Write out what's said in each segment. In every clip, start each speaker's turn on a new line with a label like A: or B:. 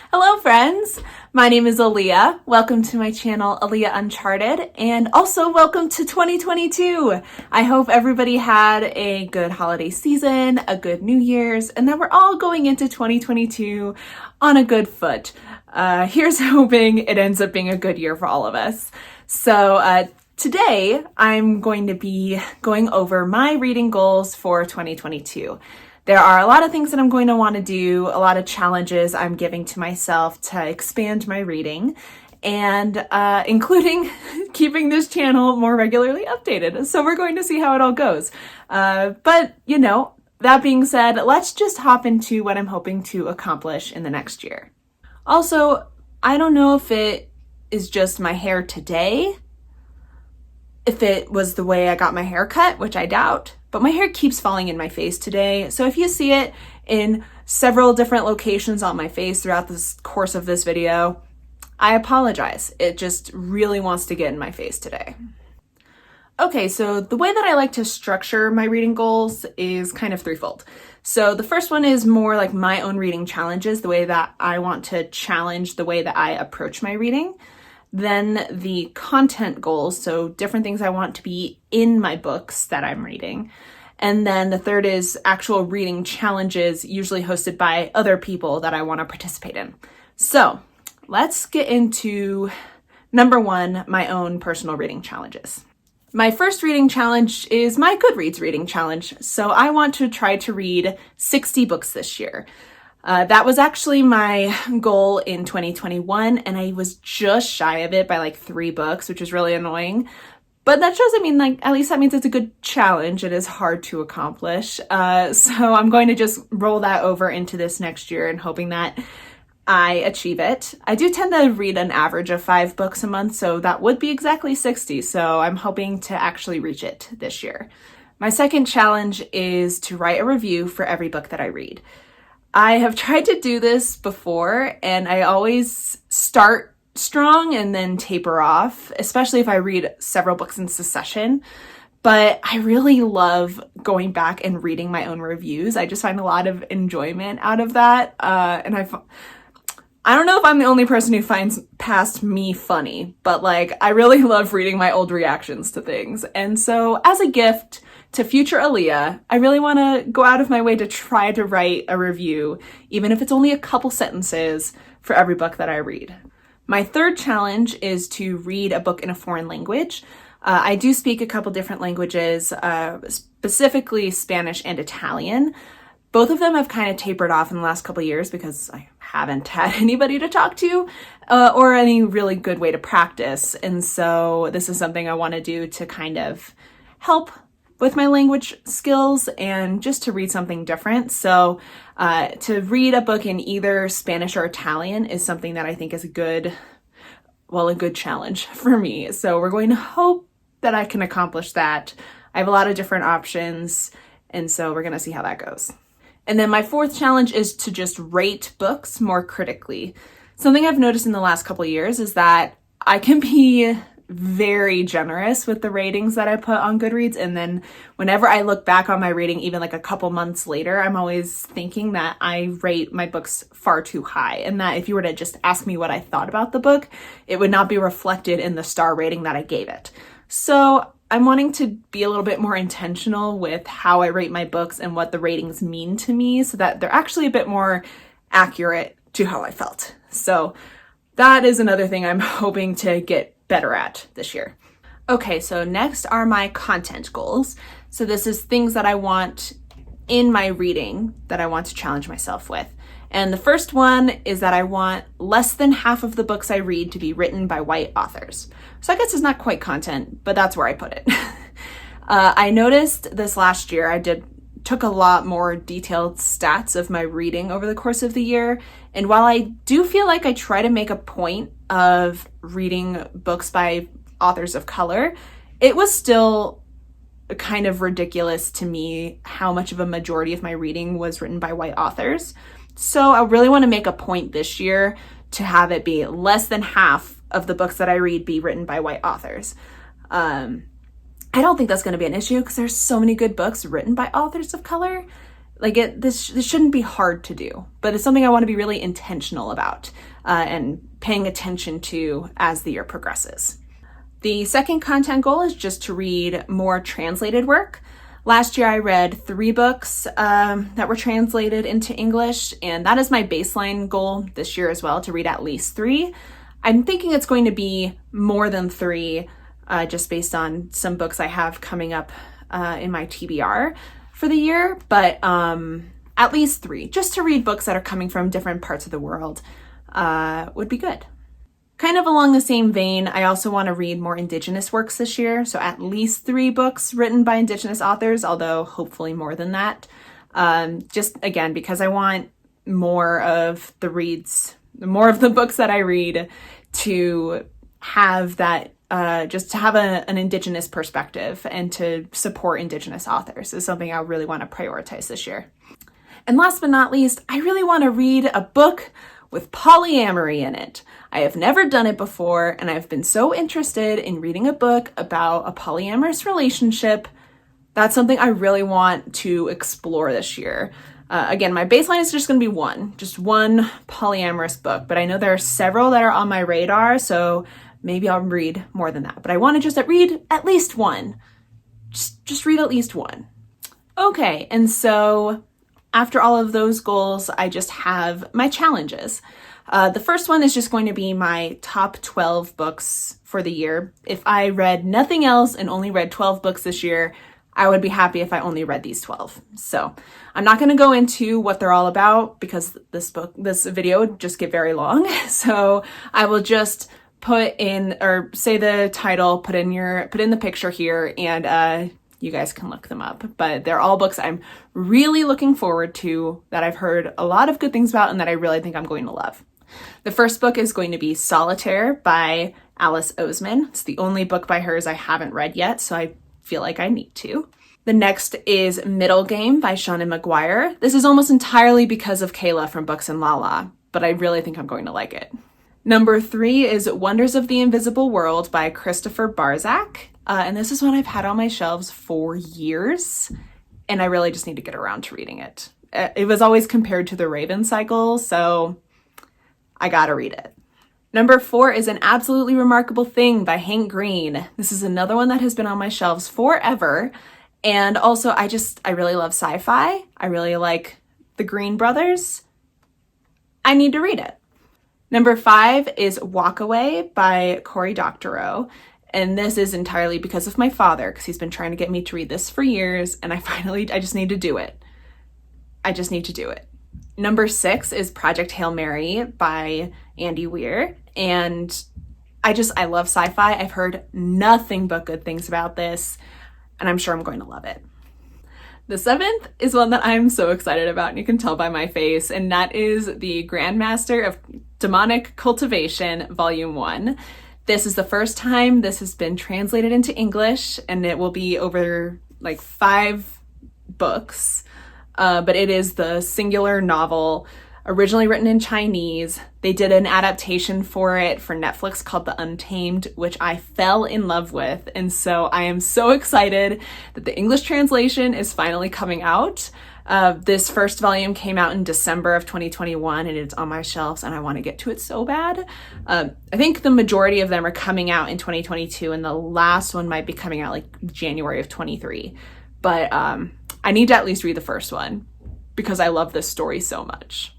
A: Hello friends, my name is Aaliyah. Welcome to my channel, Aaliyah Uncharted, and also welcome to 2022. I hope everybody had a good holiday season, a good New Year's, and that we're all going into 2022 on a good foot. Here's hoping it ends up being a good year for all of us. So today I'm going to be going over my reading goals for 2022. There are a lot of things that I'm going to want to do, a lot of challenges I'm giving to myself to expand my reading, and including keeping this channel more regularly updated. So we're going to see how it all goes. But, you know, that being said, let's just hop into what I'm hoping to accomplish in the next year. Also, I don't know if it is just my hair today, if it was the way I got my hair cut, which I doubt, but my hair keeps falling in my face today. So if you see it in several different locations on my face throughout the course of this video, I apologize. It just really wants to get in my face today. Okay, so the way that I like to structure my reading goals is kind of threefold. So the first one is more like my own reading challenges, the way that I want to challenge the way that I approach my reading. Then the content goals, so different things I want to be in my books that I'm reading. And then the third is actual reading challenges, usually hosted by other people that I want to participate in. So let's get into number one, my own personal reading challenges. My first reading challenge is my Goodreads reading challenge. So I want to try to read 60 books this year. That was actually my goal in 2021, and I was just shy of it by like 3 books, which is really annoying. But that doesn't mean, like, at least that means it's a good challenge. It is hard to accomplish. So I'm going to just roll that over into this next year and hoping that I achieve it. I do tend to read an average of 5 books a month, so that would be exactly 60. So I'm hoping to actually reach it this year. My second challenge is to write a review for every book that I read. I have tried to do this before, and I always start strong and then taper off, especially if I read several books in succession. But I really love going back and reading my own reviews. I just find a lot of enjoyment out of that. And I don't know if I'm the only person who finds past me funny, but like I really love reading my old reactions to things. And so as a gift to future Aaliyah, I really want to go out of my way to try to write a review, even if it's only a couple sentences for every book that I read. My third challenge is to read a book in a foreign language. I do speak a couple different languages, specifically Spanish and Italian. Both of them have kind of tapered off in the last couple of years because I haven't had anybody to talk to or any really good way to practice. And so this is something I want to do to kind of help with my language skills and just to read something different. So to read a book in either Spanish or Italian is something that I think is a good challenge for me. So we're going to hope that I can accomplish that. I have a lot of different options, and so we're going to see how that goes. And then my fourth challenge is to just rate books more critically. Something I've noticed in the last couple of years is that I can be very generous with the ratings that I put on Goodreads. And then whenever I look back on my rating, even like a couple months later, I'm always thinking that I rate my books far too high. And that if you were to just ask me what I thought about the book, it would not be reflected in the star rating that I gave it. So I'm wanting to be a little bit more intentional with how I rate my books and what the ratings mean to me so that they're actually a bit more accurate to how I felt. So that is another thing I'm hoping to get better at this year. Okay, so next are my content goals. So this is things that I want in my reading that I want to challenge myself with. And the first one is that I want less than half of the books I read to be written by white authors. So I guess it's not quite content, but that's where I put it. I noticed this last year took a lot more detailed stats of my reading over the course of the year. And while I do feel like I try to make a point of reading books by authors of color, it was still kind of ridiculous to me how much of a majority of my reading was written by white authors. So I really want to make a point this year to have it be less than half of the books that I read be written by white authors. I don't think that's going to be an issue because there's so many good books written by authors of color. this shouldn't be hard to do, but it's something I want to be really intentional about and paying attention to as the year progresses. The second content goal is just to read more translated work. Last year I read 3 books that were translated into English, and that is my baseline goal this year as well, to read at least 3. I'm thinking it's going to be more than 3, just based on some books I have coming up in my TBR for the year, but at least 3, just to read books that are coming from different parts of the world would be good. Kind of along the same vein, I also want to read more Indigenous works this year, so at least 3 books written by Indigenous authors, although hopefully more than that. Just again, because I want more of the books that I read to have that, just to have an Indigenous perspective and to support Indigenous authors is something I really want to prioritize this year. And last but not least, I really want to read a book with polyamory in it. I have never done it before, and I've been so interested in reading a book about a polyamorous relationship. That's something I really want to explore this year. Again, my baseline is just going to be just one polyamorous book, but I know there are several that are on my radar, so maybe I'll read more than that. But I want to just read at least one. Just read at least one. Okay, and so after all of those goals, I just have my challenges. The first one is just going to be my top 12 books for the year. If I read nothing else and only read 12 books this year, I would be happy if I only read these 12. So I'm not going to go into what they're all about because this video would just get very long. So I will just put in, or say the title, put in the picture here, and you guys can look them up. But they're all books I'm really looking forward to, that I've heard a lot of good things about and that I really think I'm going to love. The first book is going to be Solitaire by Alice Oseman. It's the only book by hers I haven't read yet, so I feel like I need to. The next is Middle Game by Seanan McGuire. This is almost entirely because of Kayla from Books and Lala, but I really think I'm going to like it. Number 3 is Wonders of the Invisible World by Christopher Barzak. And this is one I've had on my shelves for years, and I really just need to get around to reading it. It was always compared to The Raven Cycle, so I gotta read it. Number 4 is An Absolutely Remarkable Thing by Hank Green. This is another one that has been on my shelves forever. And also, I really love sci-fi. I really like the Green brothers. I need to read it. Number 5 is Walk Away by Cory Doctorow. And this is entirely because of my father, because he's been trying to get me to read this for years, and I just need to do it. I just need to do it. Number 6 is Project Hail Mary by Andy Weir. And I love sci-fi. I've heard nothing but good things about this, and I'm sure I'm going to love it. The 7th is one that I'm so excited about, and you can tell by my face, and that is The Grandmaster of Demonic Cultivation, Volume 1. This is the first time this has been translated into English, and it will be over like 5 books. But it is the singular novel, originally written in Chinese. They did an adaptation for it for Netflix called The Untamed, which I fell in love with. And so I am so excited that the English translation is finally coming out. This first volume came out in December of 2021, and it's on my shelves, and I want to get to it so bad. I think the majority of them are coming out in 2022, and the last one might be coming out like January of 23. But I need to at least read the first one because I love this story so much.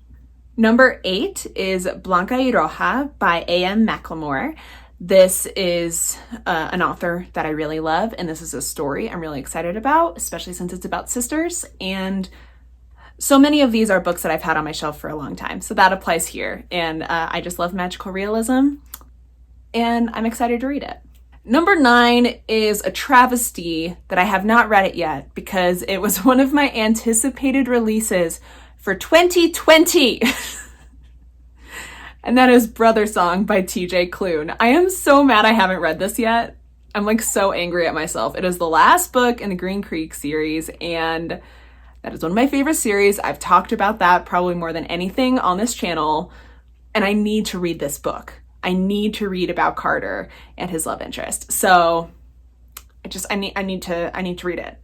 A: Number 8 is Blanca y Roja by A.M. Macklemore. This is an author that I really love, and this is a story I'm really excited about, especially since it's about sisters. And so many of these are books that I've had on my shelf for a long time, so that applies here. And I just love magical realism, and I'm excited to read it. Number 9 is a travesty that I have not read it yet because it was one of my anticipated releases for 2020. And that is Brother Song by TJ Klune. I am so mad I haven't read this yet. I'm like so angry at myself. It is the last book in the Green Creek series, and that is one of my favorite series. I've talked about that probably more than anything on this channel, and I need to read this book. I need to read about Carter and his love interest. So I need to read it.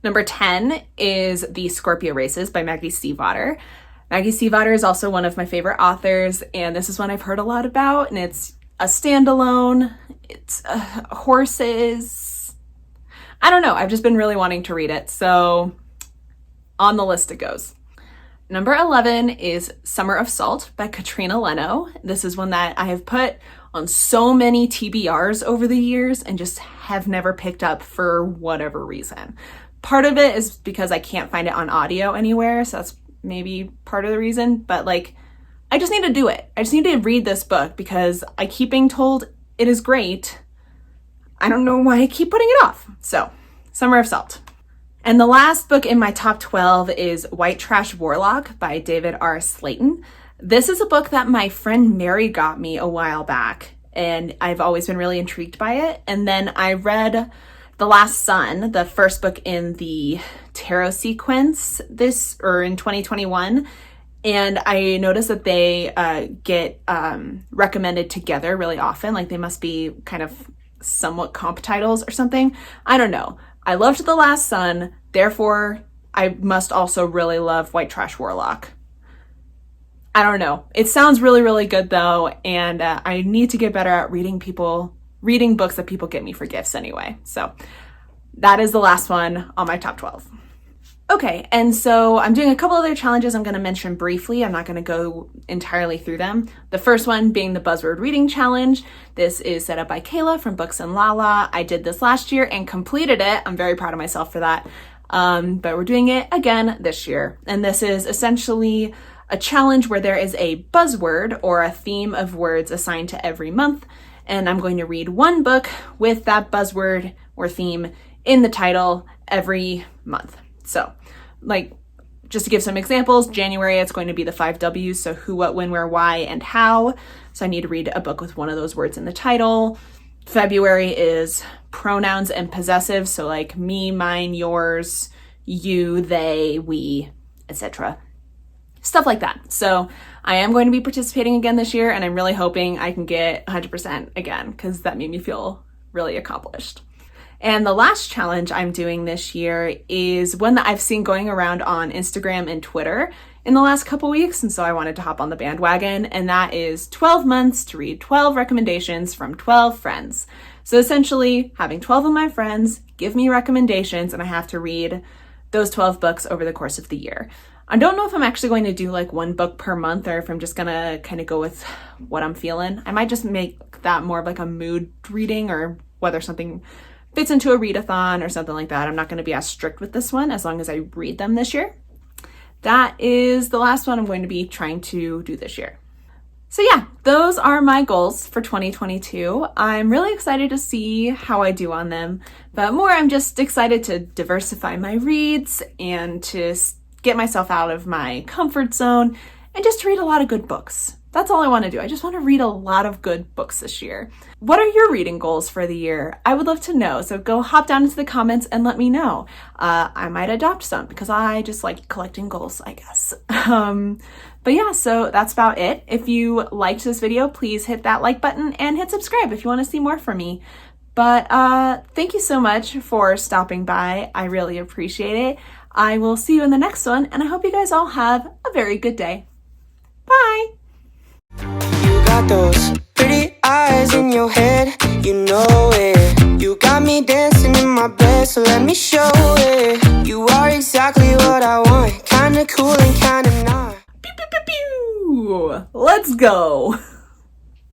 A: Number 10 is The Scorpio Races by Maggie Stiefvater. Maggie Stiefvater is also one of my favorite authors, and this is one I've heard a lot about, and it's a standalone. It's horses. I don't know. I've just been really wanting to read it, so on the list it goes. Number 11 is Summer of Salt by Katrina Leno. This is one that I have put on so many TBRs over the years and just have never picked up for whatever reason. Part of it is because I can't find it on audio anywhere, so that's maybe part of the reason, but like, I just need to do it. I just need to read this book because I keep being told it is great. I don't know why I keep putting it off. So, Summer of Salt. And the last book in my top 12 is White Trash Warlock by David R. Slayton. This is a book that my friend Mary got me a while back, and I've always been really intrigued by it. And then I read The Last Sun, the first book in the tarot sequence in 2021, and I noticed that they get recommended together really often, like they must be kind of somewhat comp titles or something. I don't know. I loved The Last Sun, therefore I must also really love White Trash Warlock. I don't know. It sounds really, really good though, and I need to get better at reading books that people get me for gifts anyway. So that is the last one on my top 12. Okay, and so I'm doing a couple other challenges I'm going to mention briefly. I'm not going to go entirely through them. The first one being the Buzzword Reading Challenge. This is set up by Kayla from Books and Lala. I did this last year and completed it. I'm very proud of myself for that. But we're doing it again this year. And this is essentially a challenge where there is a buzzword or a theme of words assigned to every month. And I'm going to read one book with that buzzword or theme in the title every month. So, like, just to give some examples, January, it's going to be the 5 W's, so who, what, when, where, why, and how. So I need to read a book with one of those words in the title. February is pronouns and possessives, so like me, mine, yours, you, they, we, etc. Stuff like that. So I am going to be participating again this year, and I'm really hoping I can get 100% again, because that made me feel really accomplished. And the last challenge I'm doing this year is one that I've seen going around on Instagram and Twitter in the last couple weeks, and so I wanted to hop on the bandwagon, and that is 12 months to read 12 recommendations from 12 friends. So essentially, having 12 of my friends give me recommendations, and I have to read those 12 books over the course of the year. I don't know if I'm actually going to do like one book per month, or if I'm just gonna kind of go with what I'm feeling. I might just make that more of like a mood reading, or whether something fits into a readathon or something like that. I'm not going to be as strict with this one as long as I read them this year. That is the last one I'm going to be trying to do this year. So yeah, those are my goals for 2022. I'm really excited to see how I do on them, but more I'm just excited to diversify my reads and to get myself out of my comfort zone and just to read a lot of good books. That's all I want to do. I just want to read a lot of good books this year. What are your reading goals for the year? I would love to know. So go hop down into the comments and let me know. I might adopt some because I just like collecting goals, I guess. But yeah, so that's about it. If you liked this video, please hit that like button and hit subscribe if you want to see more from me. But thank you so much for stopping by. I really appreciate it. I will see you in the next one, and I hope you guys all have a very good day. Bye!
B: You got those pretty eyes in your head, you know it. You got me dancing in my bed, so let me show it. You are exactly what I want, kinda cool and kinda not.
A: Pew, pew, pew, pew. Let's go!